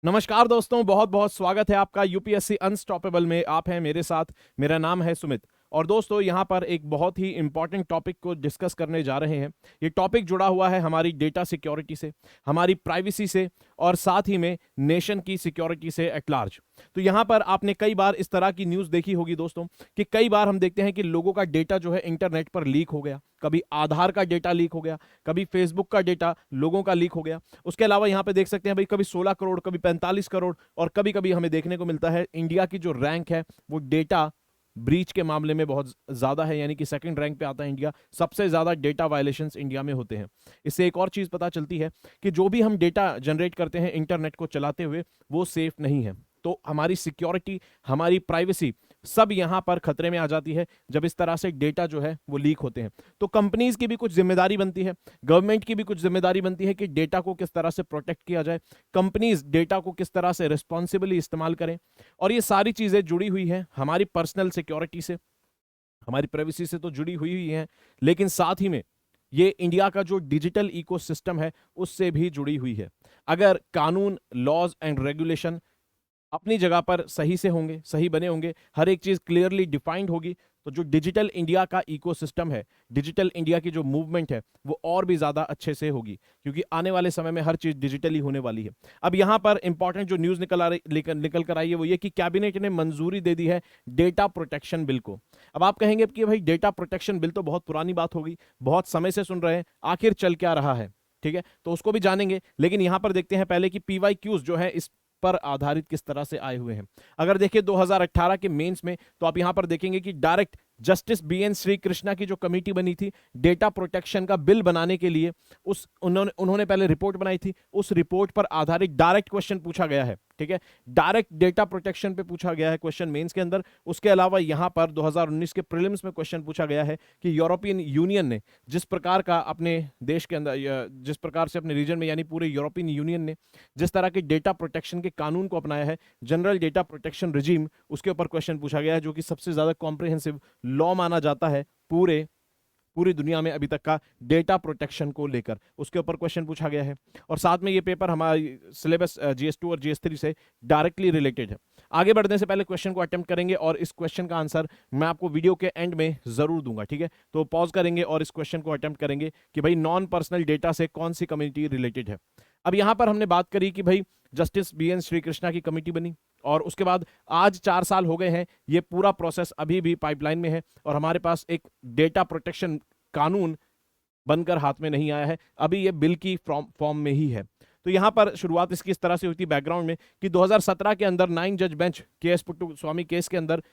नमस्कार दोस्तों, बहुत बहुत स्वागत है आपका यूपीएससी अनस्टॉपेबल में। आप हैं मेरे साथ, मेरा नाम है सुमित। और दोस्तों यहाँ पर एक बहुत ही इंपॉर्टेंट टॉपिक को डिस्कस करने जा रहे हैं। ये टॉपिक जुड़ा हुआ है हमारी डेटा सिक्योरिटी से, हमारी प्राइवेसी से, और साथ ही में नेशन की सिक्योरिटी से एट लार्ज। तो यहाँ पर आपने कई बार इस तरह की न्यूज़ देखी होगी दोस्तों, कि कई बार हम देखते हैं कि लोगों का डेटा जो है इंटरनेट पर लीक हो गया। कभी आधार का डेटा लीक हो गया, कभी फेसबुक का डेटा लोगों का लीक हो गया। उसके अलावा यहाँ पे देख सकते हैं भाई, कभी 16 करोड़, कभी 45 करोड़, और कभी कभी हमें देखने को मिलता है इंडिया की जो रैंक है वो डेटा ब्रीच के मामले में बहुत ज्यादा है, यानी कि सेकंड रैंक पे आता है इंडिया। सबसे ज्यादा डेटा वायलेशंस इंडिया में होते हैं। इससे एक और चीज पता चलती है कि जो भी हम डेटा जनरेट करते हैं इंटरनेट को चलाते हुए, वो सेफ नहीं है। तो हमारी सिक्योरिटी, हमारी प्राइवेसी सब यहां पर खतरे में आ जाती है जब इस तरह से डेटा जो है वो लीक होते हैं। तो कंपनीज की भी कुछ जिम्मेदारी बनती है, गवर्नमेंट की भी कुछ जिम्मेदारी बनती है कि डेटा को किस तरह से प्रोटेक्ट किया जाए, कंपनीज डेटा को किस तरह से रिस्पॉन्सिबली इस्तेमाल करें। और ये सारी चीजें जुड़ी हुई हैं हमारी पर्सनल सिक्योरिटी से, हमारी प्राइवेसी से तो जुड़ी हुई हैं, लेकिन साथ ही में ये इंडिया का जो डिजिटल इकोसिस्टम है उससे भी जुड़ी हुई है। अगर कानून, लॉज एंड रेगुलेशन अपनी जगह पर सही से होंगे, सही बने होंगे, हर एक चीज क्लियरली डिफाइंड होगी, तो जो डिजिटल इंडिया का इकोसिस्टम है, डिजिटल इंडिया की जो मूवमेंट है, वो और भी ज्यादा अच्छे से होगी, क्योंकि आने वाले समय में हर चीज डिजिटली होने वाली है। अब यहां पर इंपॉर्टेंट जो न्यूज निकल कर आई है वो ये कि कैबिनेट ने मंजूरी दे दी है डेटा प्रोटेक्शन बिल को। अब आप कहेंगे कि भाई डेटा प्रोटेक्शन बिल तो बहुत पुरानी बात होगी, बहुत समय से सुन रहे हैं, आखिर चल क्या रहा है? ठीक है, तो उसको भी जानेंगे, लेकिन यहां पर देखते हैं पहले कि पीवाईक्यूज जो है इस पर आधारित किस तरह से आए हुए हैं। अगर देखिए 2018 के मेंस में, तो आप यहां पर देखेंगे कि direct justice BN Sri Krishna की जो कमेटी बनी थी डेटा प्रोटेक्शन का बिल बनाने के लिए, उस उन्होंने पहले रिपोर्ट बनाई थी। उस रिपोर्ट पर आधारित डायरेक्ट क्वेश्चन पूछा गया है। ठीक है, डायरेक्ट डेटा प्रोटेक्शन पे पूछा गया है क्वेश्चन मेंस के अंदर। उसके अलावा यहां पर 2019 के प्रीलिम्स में क्वेश्चन पूछा गया है कि यूरोपियन यूनियन ने जिस प्रकार का अपने देश के अंदर, जिस प्रकार से अपने रीजन में, यानी पूरे यूरोपियन यूनियन ने जिस तरह के डेटा प्रोटेक्शन के कानून को अपनाया है, जनरल डेटा प्रोटेक्शन रिजीम, उसके ऊपर क्वेश्चन पूछा गया है, जो कि सबसे ज्यादा कॉम्प्रिहेंसिव लॉ माना जाता है पूरी दुनिया में अभी तक का डेटा प्रोटेक्शन को लेकर। उसके ऊपर क्वेश्चन पूछा गया है, और साथ में ये पेपर हमारी सिलेबस GS2 और GS3 से डायरेक्टली रिलेटेड है। आगे बढ़ने से पहले क्वेश्चन को अटेम्प्ट करेंगे, और इस क्वेश्चन का आंसर मैं आपको वीडियो के एंड में जरूर दूंगा। ठीक है, तो पॉज करेंगे और इस क्वेश्चन को अटेम्प्ट करेंगे कि भाई नॉन पर्सनल डेटा से कौन सी कम्युनिटी रिलेटेड है। अब यहां पर हमने बात करी कि भाई जस्टिस बीएन श्री कृष्णा की कमेटी बनी, और उसके बाद आज 4 साल हो गए हैं, ये पूरा प्रोसेस अभी भी पाइपलाइन में है, और हमारे पास एक डेटा प्रोटेक्शन कानून बनकर हाथ में नहीं आया है। अभी ये बिल की फॉर्म में ही है। तो यहां पर शुरुआत इसकी इस तरह से होती है बैकग्राउंड में, कि 2017 के अंदर 9 जज बेंच KS पुट्टू स्वामी केस के अंदर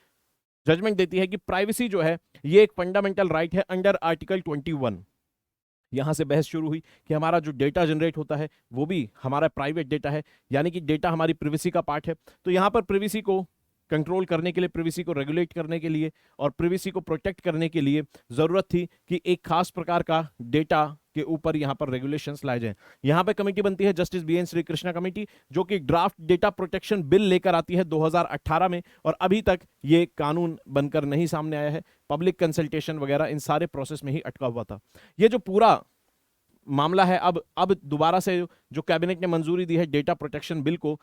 जजमेंट देती है कि प्राइवेसी जो है ये एक फंडामेंटल राइट है अंडर आर्टिकल 21। यहां से बहस शुरू हुई कि हमारा जो डेटा जनरेट होता है वो भी हमारा प्राइवेट डेटा है, यानी कि डेटा हमारी प्रिवेसी का पार्ट है। तो यहां पर प्रिवेसी को कंट्रोल करने के लिए, प्रिवेसी को रेगुलेट करने के लिए, और प्रिवेसी को प्रोटेक्ट करने के लिए जरूरत थी कि एक खास प्रकार का डेटा के ऊपर यहां पर रेगुलेशंस लाए जाएं। यहां पे कमेटी बनती है justice BN Sri Krishna committee, जो कि ड्राफ्ट डेटा प्रोटेक्शन बिल लेकर आती है 2018 में, और अभी तक ये कानून बनकर नहीं सामने आया है। पब्लिक कंसल्टेशन वगैरह इन सारे प्रोसेस में ही अटका हुआ था। ये जो पूरा मामला है, अब दोबारा से जो कैबिनेट ने मंजूरी दी है डेटा प्रोटेक्शन बिल को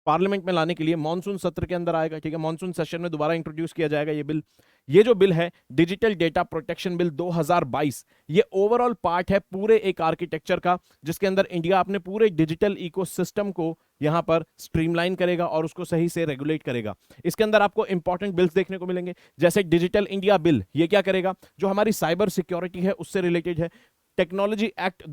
पार्लियामेंट में लाने के लिए, मॉनसून सत्र के अंदर आएगा। ठीक है, मॉनसून सेशन में दोबारा इंट्रोड्यूस किया जाएगा ये बिल। ये जो बिल है डिजिटल डेटा प्रोटेक्शन बिल 2022, ये ओवरऑल पार्ट है पूरे एक आर्किटेक्चर का, जिसके अंदर इंडिया अपने पूरे डिजिटल इकोसिस्टम को यहां पर स्ट्रीमलाइन करेगा और उसको सही से रेगुलेट करेगा। इसके अंदर आपको इंपॉर्टेंट बिल्स देखने को मिलेंगे, जैसे डिजिटल इंडिया बिल। ये क्या करेगा? जो हमारी साइबर सिक्योरिटी है उससे रिलेटेड है। Technology act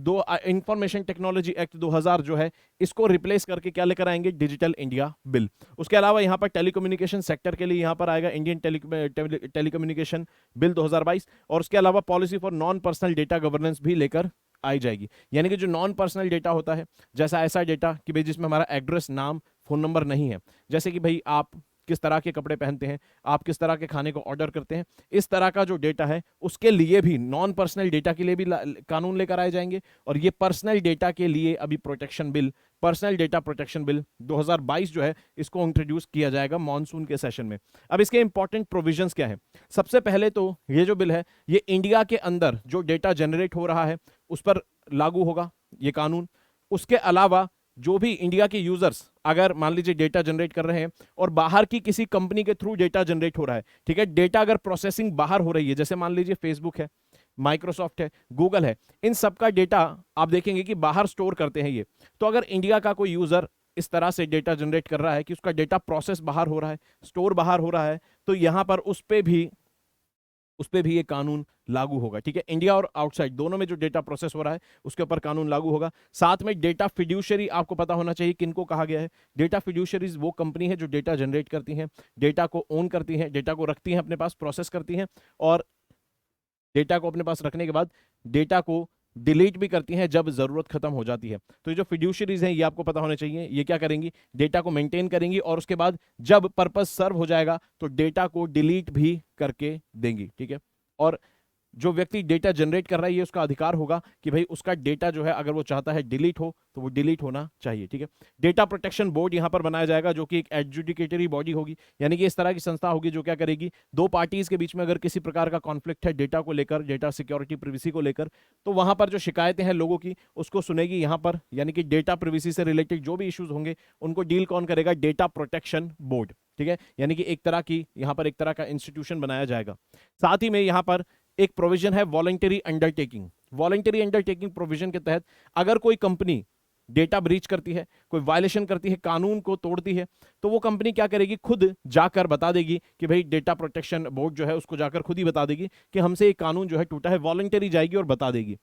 information technology act 2000 जो है, इसको रिप्लेस करके क्या लेकर आएंगे? Digital India bill. उसके अलावा यहां पर टेलीकम्युनिकेशन सेक्टर के लिए यहां पर आएगा इंडियन टेलीकम्युनिकेशन बिल 2022, और उसके अलावा policy for non personal data governance भी लेकर आई जाएगी। यानी कि जो नॉन पर्सनल डेटा होता है, जैसा ऐसा डेटा कि भाई जिसमें हमारा एड्रेस, नाम, फोन नंबर नहीं है, जैसे कि भाई आप किस तरह के कपड़े पहनते हैं, आप किस तरह के खाने को ऑर्डर करते हैं, इस तरह का जो डेटा है उसके लिए भी, नॉन पर्सनल डेटा के लिए भी कानून लेकर आए जाएंगे। और ये पर्सनल डेटा के लिए अभी protection bill, personal data protection bill 2022 जो है, इसको इंट्रोड्यूस किया जाएगा मॉनसून के सेशन में। अब इसके इंपॉर्टेंट प्रोविजंस क्या है? सबसे पहले तो ये जो बिल है, ये इंडिया के अंदर जो डेटा जनरेट हो रहा है उस पर लागू होगा ये कानून। उसके अलावा जो भी इंडिया के यूजर्स अगर मान लीजिए डेटा जनरेट कर रहे हैं और बाहर की किसी कंपनी के थ्रू डेटा जनरेट हो रहा है, ठीक है, डेटा अगर प्रोसेसिंग बाहर हो रही है, जैसे मान लीजिए फेसबुक है, माइक्रोसॉफ्ट है, गूगल है, इन सब का डेटा आप देखेंगे कि बाहर स्टोर करते हैं ये। तो अगर इंडिया का कोई यूजर इस तरह से डेटा जनरेट कर रहा है कि उसका डेटा प्रोसेस बाहर हो रहा है, स्टोर बाहर हो रहा है, तो यहां पर उस पे भी ये कानून लागू होगा, ठीक है। इंडिया और आउटसाइड दोनों में जो डेटा प्रोसेस हो रहा है उसके ऊपर कानून लागू होगा। साथ में डेटा फिड्यूशरी आपको पता होना चाहिए किनको कहा गया है। डेटा फिड्यूशरीज वो कंपनी है जो डेटा जनरेट करती हैं, डेटा को ओन करती हैं, डेटा को रखती हैं अपने पास, प्रोसेस करती हैं, और डेटा को अपने पास रखने के बाद डेटा को डिलीट भी करती हैं जब जरूरत खत्म हो जाती है। तो ये जो फिड्यूशरीज हैं ये आपको पता होने चाहिए, ये क्या करेंगी, डेटा को मेंटेन करेंगी और उसके बाद जब पर्पस सर्व हो जाएगा तो डेटा को डिलीट भी करके देंगी, ठीक है। और जो व्यक्ति डेटा जनरेट कर रहा है ये उसका अधिकार होगा कि भाई उसका डेटा जो है अगर वो चाहता है डिलीट हो तो वो डिलीट होना चाहिए, ठीक है। डेटा प्रोटेक्शन बोर्ड यहां पर बनाया जाएगा जो कि एक एडजुडिकेटरी बॉडी होगी, यानी कि इस तरह की संस्था होगी जो क्या करेगी, दो पार्टीज के बीच में अगर किसी प्रकार का कॉन्फ्लिक्ट है डेटा को लेकर, डेटा सिक्योरिटी प्रिवेसी को लेकर, तो वहां पर जो शिकायतें हैं लोगों की उसको सुनेगी यहां पर, यानी कि डेटा प्रिवेसी से रिलेटेड जो भी इश्यूज होंगे उनको डील कौन करेगा, डेटा प्रोटेक्शन बोर्ड, ठीक है। यानी कि एक तरह की यहां पर एक तरह का इंस्टीट्यूशन बनाया जाएगा। साथ ही में यहां पर एक प्रोविजन है voluntary undertaking. Voluntary undertaking provision के तहत अगर कोई कंपनी डेटा ब्रीच करती है, कोई वायलेशन करती है, कानून को तोड़ती है, तो वो कंपनी क्या करेगी, खुद जाकर बता देगी कि भाई डेटा प्रोटेक्शन बोर्ड जो है उसको जाकर खुद ही बता देगी कि हमसे एक कानून जो है टूटा है, वॉलंटरी जाएगी और बता देगी।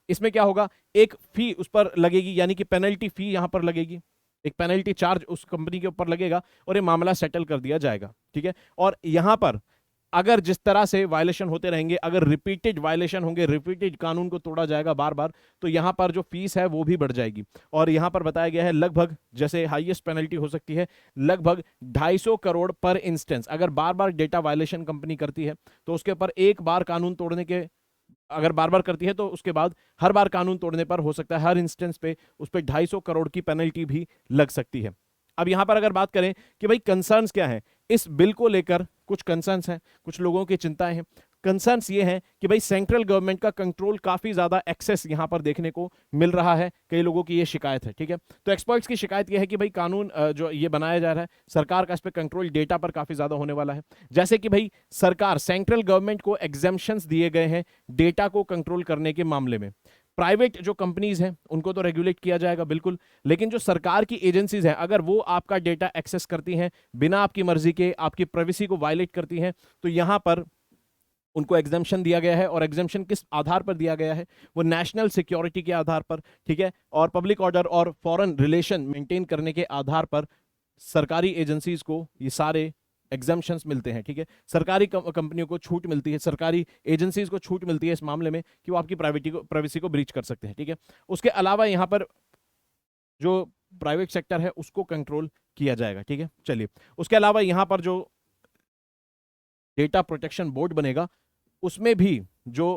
इसमें क्या होगा, एक फी उस पर लगेगी, यानी कि पेनल्टी फी यहां पर लगेगी, एक पेनल्टी चार्ज उस कंपनी के ऊपर लगेगा और ये मामला सेटल कर दिया जाएगा, ठीक है। और यहां पर अगर जिस तरह से वायलेशन होते रहेंगे, अगर रिपीटेड वायलेशन होंगे, रिपीटेड कानून को तोड़ा जाएगा बार बार, तो यहां पर जो फीस है वो भी बढ़ जाएगी। और यहां पर बताया गया है लगभग, जैसे हाईएस्ट पेनल्टी हो सकती है लगभग 250 करोड़ पर इंस्टेंस। अगर बार बार डेटा वायलेशन कंपनी करती है तो उसके ऊपर एक बार कानून तोड़ने के, अगर बार बार करती है तो उसके बाद हर बार कानून तोड़ने पर हो सकता है हर इंस्टेंस पे उस पर 250 करोड़ की पेनल्टी भी लग सकती है। अब यहां पर अगर बात करें कि भाई कंसर्न्स क्या है इस बिल को लेकर, कुछ कंसर्न्स हैं, कुछ लोगों की चिंताएं हैं। कंसर्न्स ये हैं कि भाई सेंट्रल गवर्नमेंट का कंट्रोल काफी ज्यादा एक्सेस यहां पर देखने को मिल रहा है, कई लोगों की ये शिकायत है, ठीक है। तो एक्सपर्ट्स की शिकायत ये है कि भाई कानून जो ये बनाया जा रहा है सरकार का इस पे कंट्रोल डेटा पर काफी ज्यादा होने वाला है। जैसे कि भाई सरकार, सेंट्रल गवर्नमेंट को एग्जेम्पशंस दिए गए हैं डेटा को कंट्रोल करने के मामले में। प्राइवेट जो कंपनीज हैं उनको तो रेगुलेट किया जाएगा बिल्कुल, लेकिन जो सरकार की एजेंसीज हैं अगर वो आपका डेटा एक्सेस करती हैं बिना आपकी मर्जी के, आपकी प्राइवेसी को वायलेट करती हैं, तो यहां पर उनको एग्जाम्पशन दिया गया है। और एग्जाम्पशन किस आधार पर दिया गया है, वो नेशनल सिक्योरिटी के आधार पर, ठीक है, और पब्लिक ऑर्डर और फॉरेन रिलेशन मेंटेन करने के आधार पर सरकारी एजेंसीज को ये सारे एग्जाम्पशंस मिलते हैं, ठीक है। सरकारी कंपनियों को छूट मिलती है, सरकारी एजेंसीज को छूट मिलती है इस मामले में कि वो आपकी प्राइवेसी को ब्रीच कर सकते हैं, ठीक है। उसके अलावा यहां पर जो प्राइवेट सेक्टर है उसको कंट्रोल किया जाएगा, ठीक है। चलिए, उसके अलावा यहां पर जो डेटा प्रोटेक्शन बोर्ड बनेगा उसमें भी जो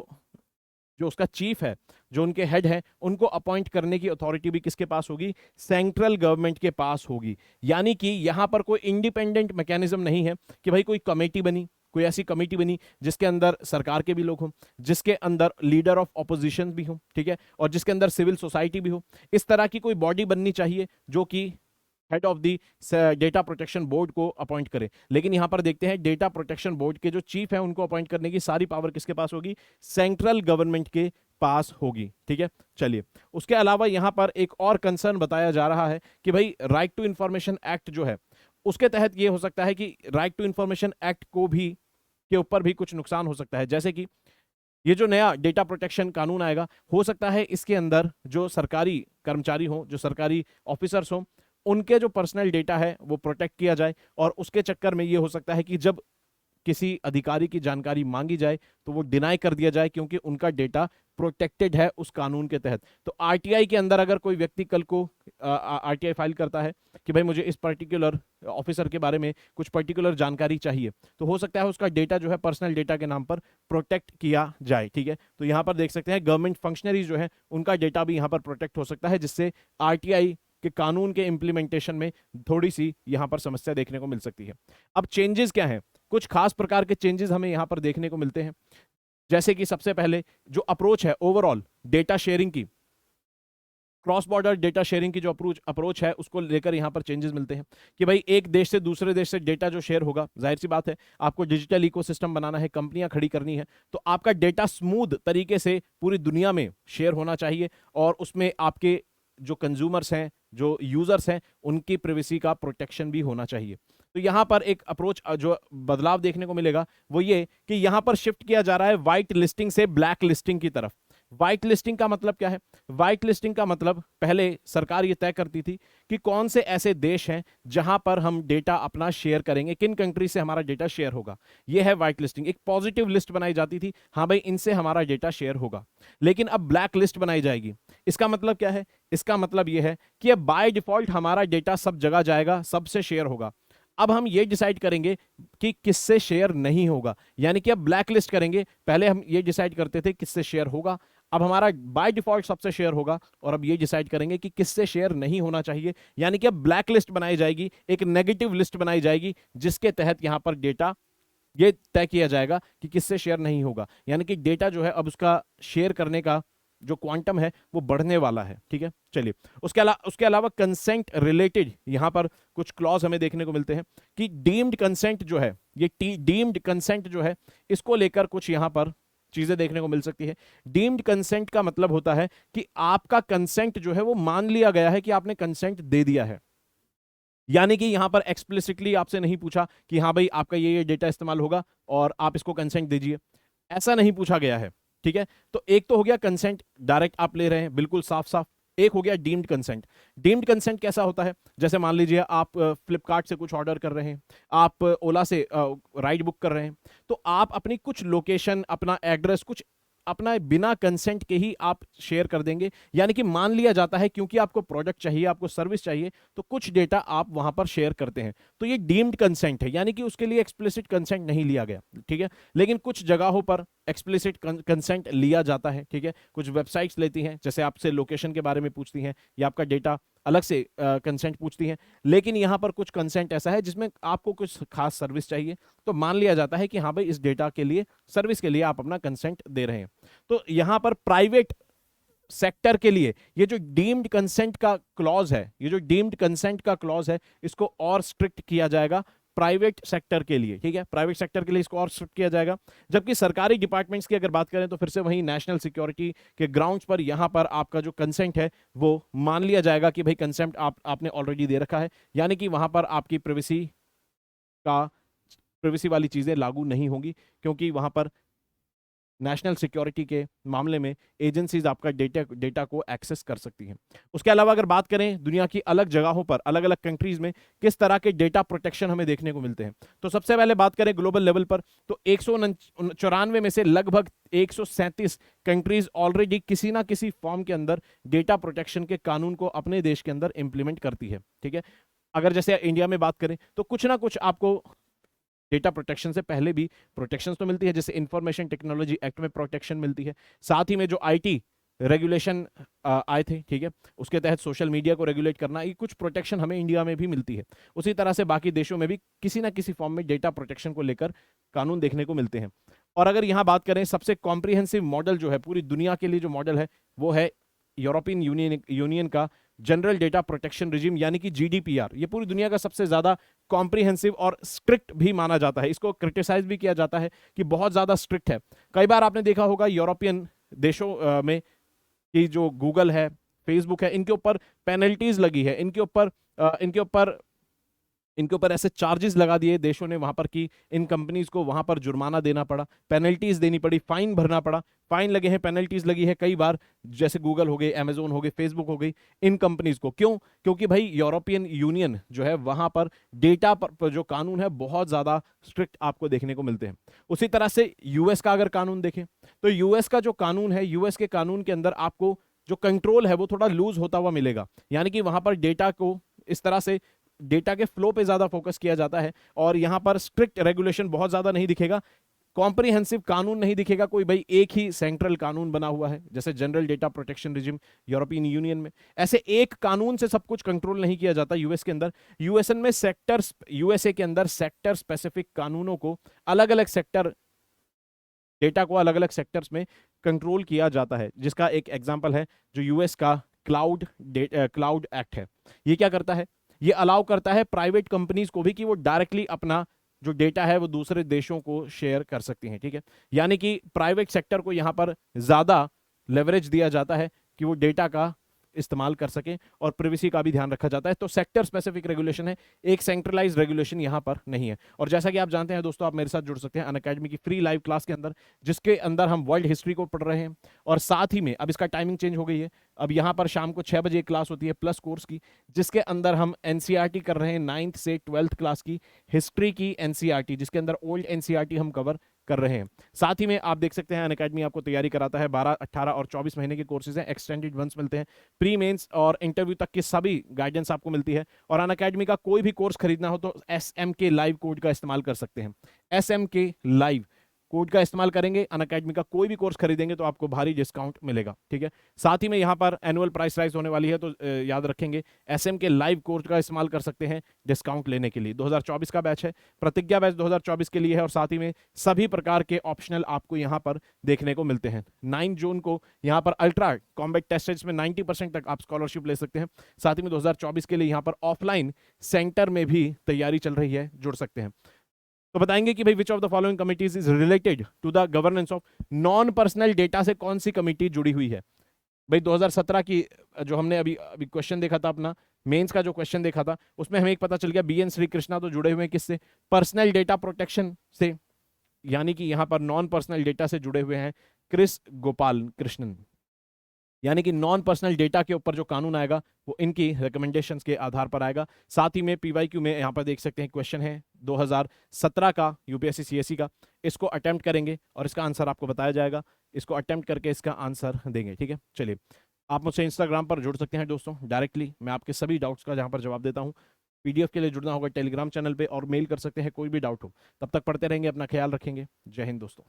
जो उसका चीफ है, जो उनके हेड है, उनको अपॉइंट करने की अथॉरिटी भी किसके पास होगी, सेंट्रल गवर्नमेंट के पास होगी। यानी कि यहां पर कोई इंडिपेंडेंट मैकेनिज्म नहीं है कि भाई कोई कमेटी बनी, कोई ऐसी कमेटी बनी जिसके अंदर सरकार के भी लोग हों, जिसके अंदर लीडर ऑफ ऑपोजिशन भी हो, ठीक है, और जिसके अंदर सिविल सोसाइटी भी हो। इस तरह की कोई बॉडी बननी चाहिए जो कि head of the data protection board को अपॉइंट करे। लेकिन यहां पर देखते हैं डेटा प्रोटेक्शन बोर्ड के जो चीफ है उनको अपॉइंट करने की सारी पावर किसके पास होगी, सेंट्रल गवर्नमेंट के पास होगी, ठीक है। चलिए, उसके अलावा यहां पर एक और कंसर्न बताया जा रहा है कि भाई राइट टू इंफॉर्मेशन एक्ट जो है उसके तहत ये हो सकता है कि राइट टू इंफॉर्मेशन एक्ट को भी के ऊपर भी कुछ नुकसान हो सकता है। जैसे कि ये जो नया डेटा प्रोटेक्शन कानून आएगा हो सकता है इसके अंदर जो सरकारी कर्मचारी हों, जो सरकारी ऑफिसर्स हों, उनके जो पर्सनल डेटा है वो प्रोटेक्ट किया जाए। और उसके चक्कर में ये हो सकता है कि जब किसी अधिकारी की जानकारी मांगी जाए तो वो डिनाई कर दिया जाए क्योंकि उनका डेटा प्रोटेक्टेड है उस कानून के तहत। तो आरटीआई के अंदर अगर कोई व्यक्ति कल को आरटीआई फाइल करता है कि भाई मुझे इस पर्टिकुलर ऑफिसर के बारे में कुछ पर्टिकुलर जानकारी चाहिए, तो हो सकता है उसका डेटा जो है पर्सनल डेटा के नाम पर प्रोटेक्ट किया जाए, ठीक है। तो यहां पर देख सकते हैं गवर्नमेंट फंक्शनरीज जो है उनका डेटा भी यहां पर प्रोटेक्ट हो सकता है, जिससे आरटीआई कि कानून के इंप्लीमेंटेशन में थोड़ी सी यहां पर समस्या देखने को मिल सकती है। अब चेंजेस क्या हैं, कुछ खास प्रकार के चेंजेस हमें यहां पर देखने को मिलते हैं। जैसे कि सबसे पहले जो अप्रोच है ओवरऑल डेटा शेयरिंग की, क्रॉस बॉर्डर डेटा शेयरिंग की जो अप्रोच है उसको लेकर यहाँ पर चेंजेस मिलते हैं कि भाई एक देश से दूसरे देश से डेटा जो शेयर होगा, जाहिर सी बात है आपको डिजिटल इकोसिस्टम बनाना है, कंपनियां खड़ी करनी है, तो आपका डेटा स्मूथ तरीके से पूरी दुनिया में शेयर होना चाहिए और उसमें आपके जो कंज्यूमर्स हैं, जो यूजर्स हैं, उनकी प्राइवेसी का प्रोटेक्शन भी होना चाहिए। तो यहां पर एक अप्रोच जो बदलाव देखने को मिलेगा वो ये कि यहां पर शिफ्ट किया जा रहा है व्हाइट लिस्टिंग से ब्लैक लिस्टिंग की तरफ। व्हाइट लिस्टिंग का मतलब क्या है? व्हाइट लिस्टिंग का मतलब पहले सरकार ये तय करती थी कि कौन से ऐसे देश हैं जहां पर हम डेटा अपना शेयर करेंगे, किन कंट्री से हमारा डेटा शेयर होगा, ये है व्हाइट लिस्टिंग। एक पॉजिटिव लिस्ट बनाई जाती थी, हाँ भाई इनसे हमारा डेटा शेयर होगा। लेकिन अब ब्लैक लिस्ट बनाई जाएगी। इसका मतलब क्या है? इसका मतलब यह है कि अब बाय डिफॉल्ट हमारा डेटा सब जगह जाएगा, सबसे शेयर होगा। अब हम ये डिसाइड करेंगे कि किससे शेयर नहीं होगा, यानी कि अब ब्लैक लिस्ट करेंगे। पहले हम ये डिसाइड करते थे किससे शेयर होगा, अब हमारा बाय डिफॉल्ट सबसे शेयर होगा और अब ये डिसाइड करेंगे कि किससे शेयर नहीं होना चाहिए, यानी कि अब ब्लैक लिस्ट बनाई जाएगी, एक नेगेटिव लिस्ट बनाई जाएगी जिसके तहत यहां पर डेटा ये तय किया जाएगा कि किससे शेयर नहीं होगा। यानी कि डेटा जो है अब उसका शेयर करने का जो क्वांटम है वो बढ़ने वाला है। ठीक है, चलिए उसके अलावा कंसेंट रिलेटेड यहां पर कुछ क्लॉज हमें देखने को मिलते हैं कि डीम्ड कंसेंट जो है, ये डीम्ड कंसेंट जो है, इसको लेकर कुछ यहां पर चीजें देखने को मिल सकती है। डीम्ड कंसेंट का मतलब होता है कि आपका कंसेंट जो है वो मान लिया गया है कि आपने कंसेंट दे दिया है, यानी कि यहां पर एक्सप्लिसिटली आपसे नहीं पूछा कि हाँ भाई आपका ये डेटा इस्तेमाल होगा और आप इसको कंसेंट दीजिए, ऐसा नहीं पूछा गया है। ठीक है, तो एक तो हो गया कंसेंट डायरेक्ट आप ले रहे हैं बिल्कुल साफ साफ, एक हो गया डीम्ड कंसेंट। डीम्ड कंसेंट कैसा होता है? जैसे मान लीजिए आप फ्लिपकार्ट से कुछ ऑर्डर कर रहे हैं, आप ओला से राइड बुक कर रहे हैं, तो आप अपनी कुछ लोकेशन, अपना एड्रेस, कुछ अपना बिना कंसेंट के ही आप शेयर कर देंगे, यानी कि मान लिया जाता है क्योंकि आपको प्रोडक्ट चाहिए, आपको सर्विस चाहिए, तो कुछ डेटा आप वहां पर शेयर करते हैं, तो ये डीम्ड कंसेंट है, यानी कि उसके लिए एक्सप्लिसिट कंसेंट नहीं लिया गया। ठीक है, लेकिन कुछ जगहों पर एक्सप्लिसिट कंसेंट लिया जाता है। ठीक है, कुछ वेबसाइट्स लेती हैं, जैसे आपसे लोकेशन के बारे में पूछती हैं या आपका डेटा अलग से कंसेंट पूछती हैं, लेकिन यहां पर कुछ कंसेंट ऐसा है जिसमें आपको कुछ खास सर्विस चाहिए, तो मान लिया जाता है कि हाँ भाई इस डेटा के लिए, सर्विस के लिए आप अपना कंसेंट दे रहे हैं। तो यहां पर प्राइवेट सेक्टर के लिए ये जो डीम्ड कंसेंट का क्लॉज है, ये जो डीम्ड कंसेंट का क्लॉज है, इसको और स्ट्रिक्ट किया जाएगा प्राइवेट सेक्टर के लिए। ठीक है, प्राइवेट सेक्टर के लिए इसको और स्ट्रिक्ट किया जाएगा। जबकि सरकारी डिपार्टमेंट्स की अगर बात करें तो फिर से वही नेशनल सिक्योरिटी के ग्राउंड्स पर यहां पर आपका जो कंसेंट है वो मान लिया जाएगा कि भाई कंसेंट आपने ऑलरेडी दे रखा है, यानी कि वहां पर आपकी प्राइवेसी वाली चीजें लागू नहीं होंगी, क्योंकि वहां पर नेशनल सिक्योरिटी के मामले में एजेंसीज आपका डेटा को एक्सेस कर सकती हैं। उसके अलावा अगर बात करें दुनिया की अलग जगहों पर, अलग अलग कंट्रीज में किस तरह के डेटा प्रोटेक्शन हमें देखने को मिलते हैं, तो सबसे पहले बात करें ग्लोबल लेवल पर, तो 194 में से लगभग 137 कंट्रीज ऑलरेडी किसी ना किसी फॉर्म के अंदर डेटा प्रोटेक्शन के कानून को अपने देश के अंदर इंप्लीमेंट करती है। ठीक है, अगर जैसे इंडिया में बात करें तो कुछ ना कुछ आपको डेटा प्रोटेक्शन से पहले भी प्रोटेक्शन तो मिलती है, जैसे इंफॉर्मेशन टेक्नोलॉजी एक्ट में प्रोटेक्शन मिलती है, साथ ही में जो आईटी रेगुलेशन आए थे, ठीक है, उसके तहत सोशल मीडिया को रेगुलेट करना, ये कुछ प्रोटेक्शन हमें इंडिया में भी मिलती है। उसी तरह से बाकी देशों में भी किसी ना किसी फॉर्म में डेटा प्रोटेक्शन को लेकर कानून देखने को मिलते हैं। और अगर यहां बात करें सबसे कॉम्प्रिहेंसिव मॉडल जो है पूरी दुनिया के लिए, जो मॉडल है वो है यूरोपियन यूनियन का जनरल डेटा प्रोटेक्शन रिजिम, यानी कि जीडीपीआर। ये पूरी दुनिया का सबसे ज्यादा कॉम्प्रिहेंसिव और स्ट्रिक्ट भी माना जाता है, इसको क्रिटिसाइज भी किया जाता है कि बहुत ज्यादा स्ट्रिक्ट है। कई बार आपने देखा होगा यूरोपियन देशों में कि जो गूगल है, फेसबुक है, इनके ऊपर पेनल्टीज लगी है, इनके ऊपर ऐसे चार्जेस लगा दिए देशों ने वहां पर कि इन कंपनीज को वहां पर जुर्माना देना पड़ा, पेनल्टीज देनी पड़ी, फाइन भरना पड़ा, फाइन लगे हैं, पेनल्टीज लगी है कई बार, जैसे गूगल हो गई, अमेजोन हो गई, फेसबुक हो गई, इन कंपनीज को। क्यों? क्योंकि भाई यूरोपियन यूनियन जो है वहां पर डेटा पर जो कानून है बहुत ज्यादा स्ट्रिक्ट आपको देखने को मिलते हैं। उसी तरह से यूएस का अगर कानून देखें तो यूएस का जो कानून है, यूएस के कानून के अंदर आपको जो कंट्रोल है वो थोड़ा लूज होता हुआ मिलेगा, यानी कि वहां पर डेटा को इस तरह से, डेटा के फ्लो पे ज्यादा फोकस किया जाता है और यहां पर स्ट्रिक्ट रेगुलेशन बहुत ज्यादा नहीं दिखेगा, कॉम्प्रिहेंसिव कानून नहीं दिखेगा, कोई भाई एक ही सेंट्रल कानून बना हुआ है, जैसे general data protection regime European union में, ऐसे एक कानून से सब कुछ कंट्रोल नहीं किया जाता यूएस के अंदर। यूएसएन में सेक्टर्स, यूएसए के अंदर सेक्टर स्पेसिफिक कानूनों को, अलग अलग सेक्टर डेटा को अलग अलग सेक्टर्स में कंट्रोल किया जाता है, जिसका एक एग्जांपल है जो यूएस का क्लाउड एक्ट है। ये क्या करता है? ये अलाउ करता है प्राइवेट कंपनीज को भी कि वो डायरेक्टली अपना जो डेटा है वो दूसरे देशों को शेयर कर सकती हैं, ठीक है। यानी कि प्राइवेट सेक्टर को यहां पर ज्यादा लेवरेज दिया जाता है कि वो डेटा का इस्तेमाल कर सकें, और प्रिवेसी का भी ध्यान रखा जाता है। तो सेक्टर स्पेसिफिक रेगुलेशन है, एक सेंट्रलाइज रेगुलेशन यहां पर नहीं है। और जैसा कि आप जानते हैं दोस्तों, आप मेरे साथ जुड़ सकते हैं अनअकैडमी की फ्री लाइव क्लास के अंदर, जिसके अंदर हम वर्ल्ड हिस्ट्री को पढ़ रहे हैं, और साथ ही में अब इसका टाइमिंग चेंज हो गई है। अब यहां पर शाम को 6 बजे क्लास होती है प्लस कोर्स की, जिसके अंदर हम एनसीईआरटी कर रहे हैं 9th से 12th क्लास की हिस्ट्री की एनसीईआरटी, जिसके अंदर ओल्ड एनसीईआरटी हम कवर कर रहे हैं। साथ ही में आप देख सकते हैं अनअकैडमी आपको तैयारी कराता है, 12, 18 और 24 महीने के कोर्सेज हैं, एक्सटेंडेड वंस मिलते हैं, प्री मेंस और इंटरव्यू तक की सभी गाइडेंस आपको मिलती है। और अनअकैडमी का कोई भी कोर्स खरीदना हो तो SMK लाइव कोड का इस्तेमाल कर सकते हैं। SMK लाइव कोड का इस्तेमाल करेंगे, अनअकैडमी का कोई भी कोर्स खरीदेंगे तो आपको भारी डिस्काउंट मिलेगा, ठीक है। साथ ही में यहाँ पर एनुअल प्राइस राइज होने वाली है, तो याद रखेंगे SMK लाइव कोर्स का इस्तेमाल कर सकते हैं डिस्काउंट लेने के लिए। 2024 का बैच है, प्रतिज्ञा बैच 2024 के लिए है, और साथ ही में सभी प्रकार के ऑप्शनल आपको यहाँ पर देखने को मिलते हैं। 9 जून को यहाँ पर अल्ट्रा कॉम्बैट टेस्ट में 90% तक आप स्कॉलरशिप ले सकते हैं। साथ ही में 2024 के लिए यहाँ पर ऑफलाइन सेंटर में भी तैयारी चल रही है, जुड़ सकते हैं। तो बताएंगे कि भाई which of the following committees is related to the governance of non personal data, से कौन सी कमिटी जुड़ी हुई है? भाई 2017 की जो हमने अभी अभी क्वेश्चन देखा था, अपना मेंस का जो क्वेश्चन देखा था, उसमें हमें एक पता चल गया BN श्री कृष्णा तो जुड़े हुए हैं किससे? पर्सनल डेटा प्रोटेक्शन से, यानी कि यहां पर नॉन पर्सनल डेटा से जुड़े हुए हैं क्रिस गोपाल कृष्णन। यानी कि नॉन पर्सनल डेटा के ऊपर जो कानून आएगा वो इनकी रिकमेंडेशंस के आधार पर आएगा। साथ ही में PYQ में यहाँ पर देख सकते हैं क्वेश्चन है 2017 का UPSC CSE का, इसको अटेम्प्ट करेंगे और इसका आंसर आपको बताया जाएगा, इसको अटेम्प्ट करके इसका आंसर देंगे, ठीक है। चलिए, आप मुझसे इंस्टाग्राम पर जुड़ सकते हैं दोस्तों डायरेक्टली, मैं आपके सभी डाउट्स का जहाँ पर जवाब देता हूँ। PDF के लिए जुड़ना होगा टेलीग्राम चैनल पर, और मेल कर सकते हैं कोई भी डाउट हो। तब तक पढ़ते रहेंगे, अपना ख्याल रखेंगे। जय हिंद दोस्तों।